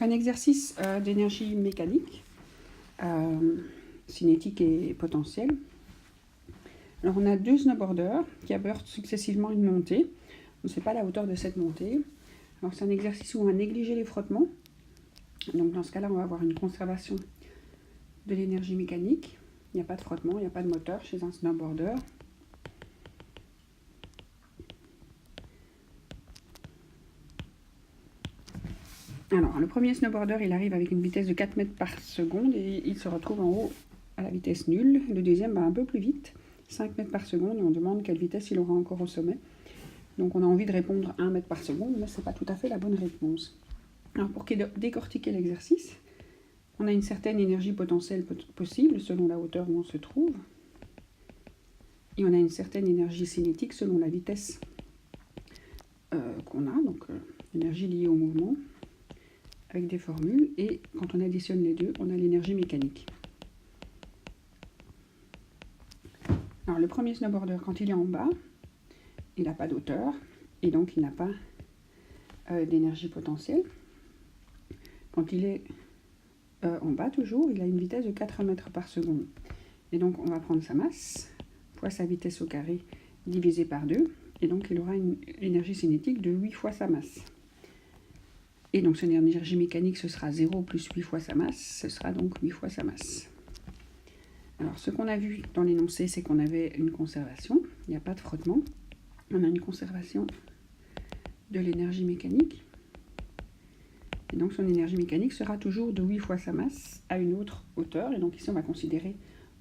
un exercice d'énergie mécanique, cinétique et potentielle. Alors on a deux snowboarders qui abordent successivement une montée. On ne sait pas la hauteur de cette montée. Alors c'est un exercice où on va négliger les frottements. Donc dans ce cas-là, on va avoir une conservation de l'énergie mécanique. Il n'y a pas de frottement, il n'y a pas de moteur chez un snowboarder. Alors, le premier snowboarder, il arrive avec une vitesse de 4 mètres par seconde et il se retrouve en haut à la vitesse nulle. Le deuxième va un peu plus vite, 5 mètres par seconde, et on demande quelle vitesse il aura encore au sommet. Donc on a envie de répondre 1 mètre par seconde, mais ce n'est pas tout à fait la bonne réponse. Alors pour décortiquer l'exercice, on a une certaine énergie potentielle possible selon la hauteur où on se trouve. Et on a une certaine énergie cinétique selon la vitesse qu'on a, donc énergie liée au mouvement, avec des formules. Et quand on additionne les deux, on a l'énergie mécanique. Alors le premier snowboarder, quand il est en bas, il n'a pas d'auteur, et donc il n'a pas d'énergie potentielle. Quand il est en bas toujours, il a une vitesse de 4 mètres par seconde. Et donc on va prendre sa masse, fois sa vitesse au carré, divisé par 2, et donc il aura une énergie cinétique de 8 fois sa masse. Et donc son énergie mécanique, ce sera 0 plus 8 fois sa masse, ce sera donc 8 fois sa masse. Alors ce qu'on a vu dans l'énoncé, c'est qu'on avait une conservation, il n'y a pas de frottement. On a une conservation de l'énergie mécanique. Et donc son énergie mécanique sera toujours de 8 fois sa masse à une autre hauteur. Et donc ici on va considérer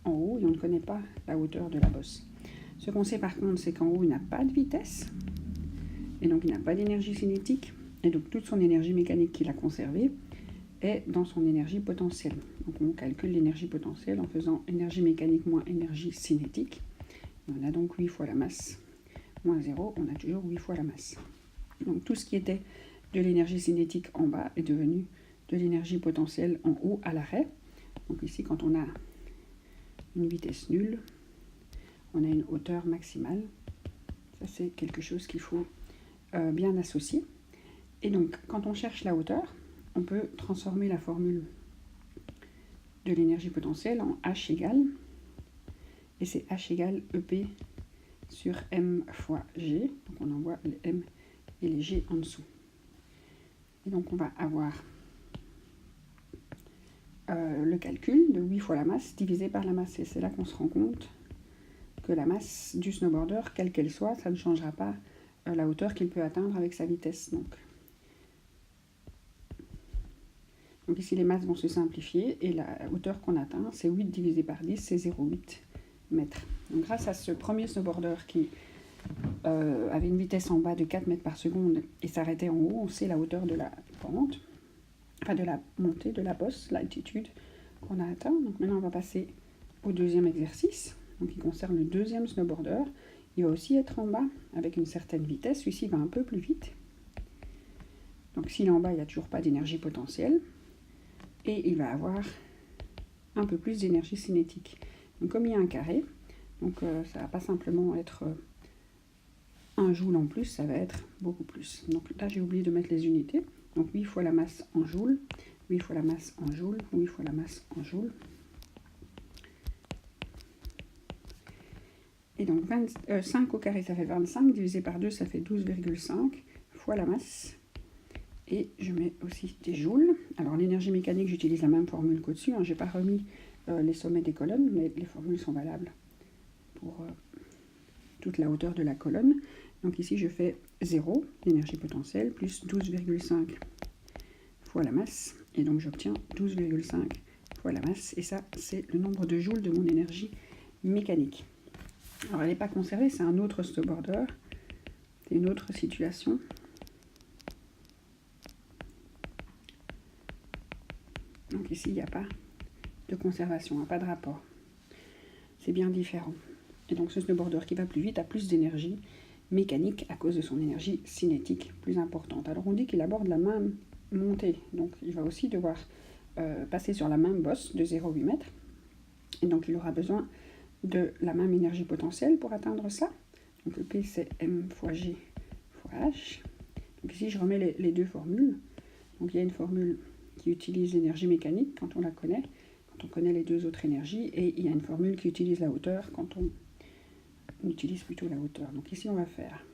en haut et on ne connaît pas la hauteur de la bosse. Ce qu'on sait par contre, c'est qu'en haut il n'a pas de vitesse. Et donc il n'a pas d'énergie cinétique. Et donc toute son énergie mécanique qu'il a conservée est dans son énergie potentielle. Donc on calcule l'énergie potentielle en faisant énergie mécanique moins énergie cinétique. Et on a donc 8 fois la masse. Moins 0, on a toujours 8 fois la masse. Donc tout ce qui était de l'énergie cinétique en bas est devenu de l'énergie potentielle en haut à l'arrêt. Donc ici, quand on a une vitesse nulle, on a une hauteur maximale. Ça, c'est quelque chose qu'il faut bien associer. Et donc, quand on cherche la hauteur, on peut transformer la formule de l'énergie potentielle en H égale, et c'est H égale EP sur M fois G. Donc on envoie les M et les G en dessous. Et donc on va avoir le calcul de 8 fois la masse divisé par la masse. Et c'est là qu'on se rend compte que la masse du snowboarder, quelle qu'elle soit, ça ne changera pas la hauteur qu'il peut atteindre avec sa vitesse. Donc ici les masses vont se simplifier et la hauteur qu'on atteint, c'est 8 divisé par 10, c'est 0,8 mètres. Donc grâce à ce premier snowboarder qui avait une vitesse en bas de 4 mètres par seconde et s'arrêtait en haut, on sait la hauteur de la pente, enfin de la montée de la bosse, l'altitude qu'on a atteint. Donc maintenant on va passer au deuxième exercice, donc qui concerne le deuxième snowboarder. Il va aussi être en bas avec une certaine vitesse, celui-ci va un peu plus vite. Donc s'il est en bas, il n'y a toujours pas d'énergie potentielle et il va avoir un peu plus d'énergie cinétique. Donc comme il y a un carré, donc ça ne va pas simplement être 1 joule en plus, ça va être beaucoup plus. Donc là, j'ai oublié de mettre les unités. Donc 8 fois la masse en joule, 8 fois la masse en joule, 8 fois la masse en joule. Et donc 5 au carré, ça fait 25, divisé par 2, ça fait 12,5 fois la masse. Et je mets aussi des joules. Alors l'énergie mécanique, j'utilise la même formule qu'au-dessus. Je n'ai pas remis les sommets des colonnes, mais les formules sont valables pour toute la hauteur de la colonne. Donc ici, je fais 0, l'énergie potentielle, plus 12,5 fois la masse. Et donc j'obtiens 12,5 fois la masse. Et ça, c'est le nombre de joules de mon énergie mécanique. Alors elle n'est pas conservée, c'est un autre snowboarder. C'est une autre situation. Donc ici, il n'y a pas de conservation, il n'y a pas de rapport. C'est bien différent. Et donc ce snowboarder qui va plus vite a plus d'énergie mécanique à cause de son énergie cinétique plus importante. Alors on dit qu'il aborde la même montée, donc il va aussi devoir passer sur la même bosse de 0,8 mètres. Et donc il aura besoin de la même énergie potentielle pour atteindre ça. Donc le P c'est M fois G fois H. Donc ici je remets les deux formules. Donc il y a une formule qui utilise l'énergie mécanique quand on la connaît, quand on connaît les deux autres énergies, et il y a une formule qui utilise la hauteur quand on utilise plutôt la hauteur. Donc ici on va faire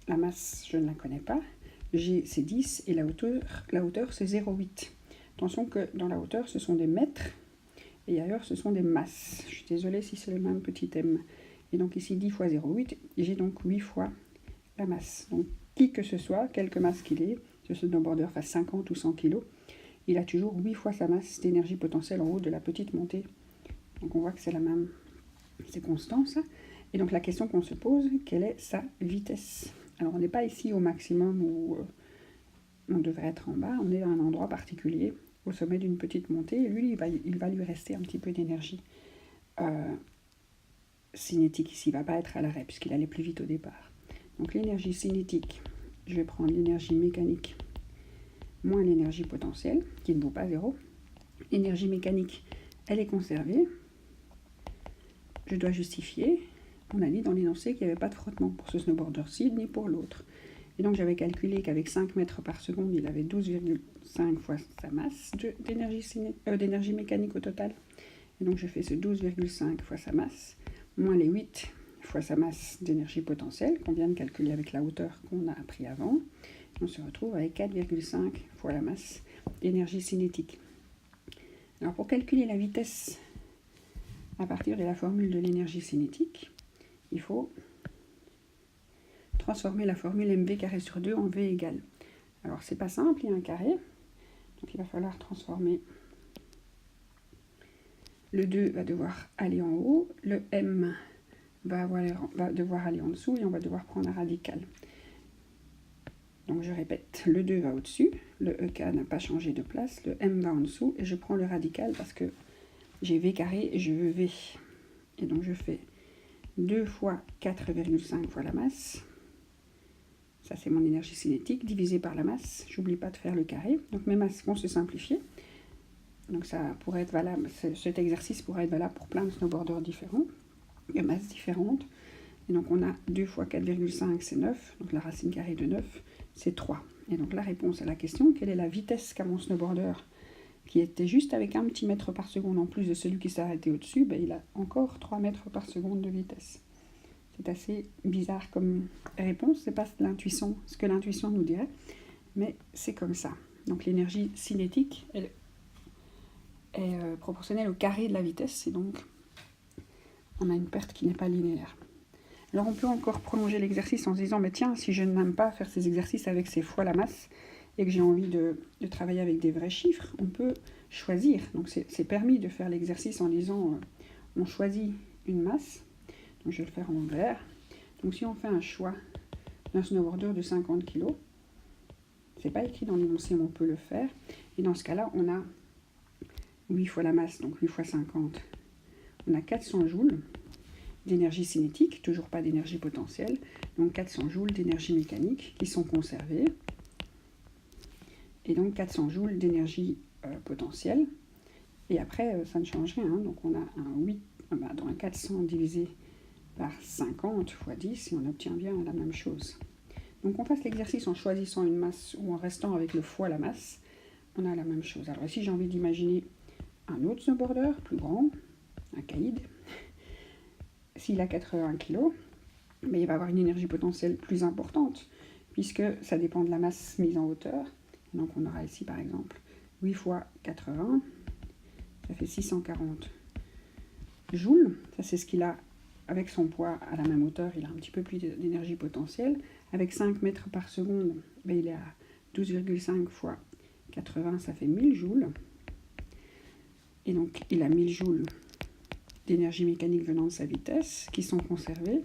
la masse, je ne la connais pas, G c'est 10 et la hauteur c'est 0,8. Attention que dans la hauteur ce sont des mètres et ailleurs ce sont des masses. Je suis désolée si c'est le même petit m. Et donc ici 10 fois 0,8, et j'ai donc 8 fois la masse. Donc qui que ce soit, quelque masse qu'il ait, que ce snowboarder fasse 50 ou 100 kg, il a toujours 8 fois sa masse d'énergie potentielle en haut de la petite montée. Donc on voit que c'est la même, c'est constant ça. Et donc la question qu'on se pose, quelle est sa vitesse? Alors on n'est pas ici au maximum où on devrait être en bas, on est à un endroit particulier, au sommet d'une petite montée, et lui, il va lui rester un petit peu d'énergie cinétique ici, il ne va pas être à l'arrêt puisqu'il allait plus vite au départ. Donc l'énergie cinétique, je vais prendre l'énergie mécanique moins l'énergie potentielle, qui ne vaut pas 0. L'énergie mécanique, elle est conservée. Je dois justifier. On a dit dans l'énoncé qu'il n'y avait pas de frottement pour ce snowboarder-ci ni pour l'autre. Et donc j'avais calculé qu'avec 5 mètres par seconde, il avait 12,5 fois sa masse d'énergie mécanique au total. Et donc je fais ce 12,5 fois sa masse, moins les 8 fois sa masse d'énergie potentielle, qu'on vient de calculer avec la hauteur qu'on a appris avant. On se retrouve avec 4,5 fois la masse d'énergie cinétique. Alors pour calculer la vitesse à partir de la formule de l'énergie cinétique, il faut transformer la formule mv carré sur 2 en v égale. Alors c'est pas simple, il y a un carré, donc il va falloir transformer. Le 2 va devoir aller en haut, le m va devoir aller en dessous et on va devoir prendre la radicale. Donc je répète, le 2 va au-dessus, le EK n'a pas changé de place, le M va en dessous et je prends le radical parce que j'ai V carré et je veux V. Et donc je fais 2 fois 4,5 fois la masse, ça c'est mon énergie cinétique, divisé par la masse, j'oublie pas de faire le carré, donc mes masses vont se simplifier. Donc ça pourrait être valable, cet exercice pourrait être valable pour plein de snowboarders différents, de masses différentes. Et donc on a 2 fois 4,5 c'est 9, donc la racine carrée de 9 c'est 3. Et donc la réponse à la question, quelle est la vitesse qu'a mon snowboarder qui était juste avec un petit mètre par seconde en plus de celui qui s'est arrêté au-dessus, ben il a encore 3 mètres par seconde de vitesse. C'est assez bizarre comme réponse, c'est pas l'intuition, ce que l'intuition nous dirait, mais c'est comme ça. Donc l'énergie cinétique elle est proportionnelle au carré de la vitesse, et donc on a une perte qui n'est pas linéaire. Alors on peut encore prolonger l'exercice en se disant, mais tiens, si je n'aime pas faire ces exercices avec ces fois la masse, et que j'ai envie de travailler avec des vrais chiffres, on peut choisir. Donc c'est permis de faire l'exercice en disant, on choisit une masse, donc je vais le faire en vert. Donc si on fait un choix d'un snowboarder de 50 kg, c'est pas écrit dans l'énoncé, mais on peut le faire. Et dans ce cas-là, on a 8 fois la masse, donc 8 fois 50, on a 400 joules d'énergie cinétique, toujours pas d'énergie potentielle, donc 400 joules d'énergie mécanique qui sont conservées, et donc 400 joules d'énergie potentielle, et après ça ne change rien, donc on a un 8, dans un 400 divisé par 50 fois 10, et on obtient bien la même chose. Donc on fasse l'exercice en choisissant une masse ou en restant avec le fois la masse, on a la même chose. Alors ici j'ai envie d'imaginer un autre snowboarder plus grand, un caïd. S'il a 80 kg, mais il va avoir une énergie potentielle plus importante, puisque ça dépend de la masse mise en hauteur. Donc on aura ici par exemple 8 fois 80, ça fait 640 joules. Ça c'est ce qu'il a avec son poids à la même hauteur, il a un petit peu plus d'énergie potentielle. Avec 5 mètres par seconde, ben, il est à 12,5 fois 80, ça fait 1000 joules. Et donc il a 1000 joules d'énergie mécanique venant de sa vitesse, qui sont conservées.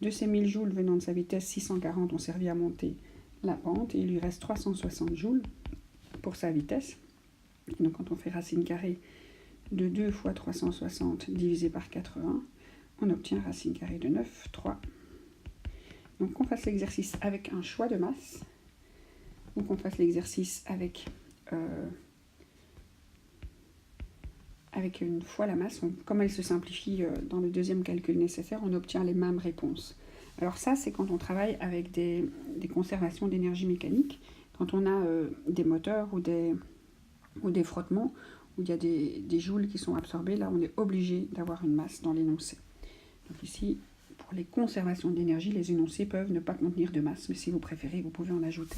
De ces 1000 joules venant de sa vitesse, 640 ont servi à monter la pente, et il lui reste 360 joules pour sa vitesse. Et donc quand on fait racine carrée de 2 fois 360 divisé par 80, on obtient racine carrée de 9, 3. Donc qu'on fasse l'exercice avec un choix de masse, ou qu'on fasse l'exercice avec une fois la masse, comme elle se simplifie dans le deuxième calcul nécessaire, on obtient les mêmes réponses. Alors ça, c'est quand on travaille avec des conservations d'énergie mécanique, quand on a des moteurs ou des frottements, où il y a des joules qui sont absorbés, là on est obligé d'avoir une masse dans l'énoncé. Donc ici, pour les conservations d'énergie, les énoncés peuvent ne pas contenir de masse, mais si vous préférez, vous pouvez en ajouter.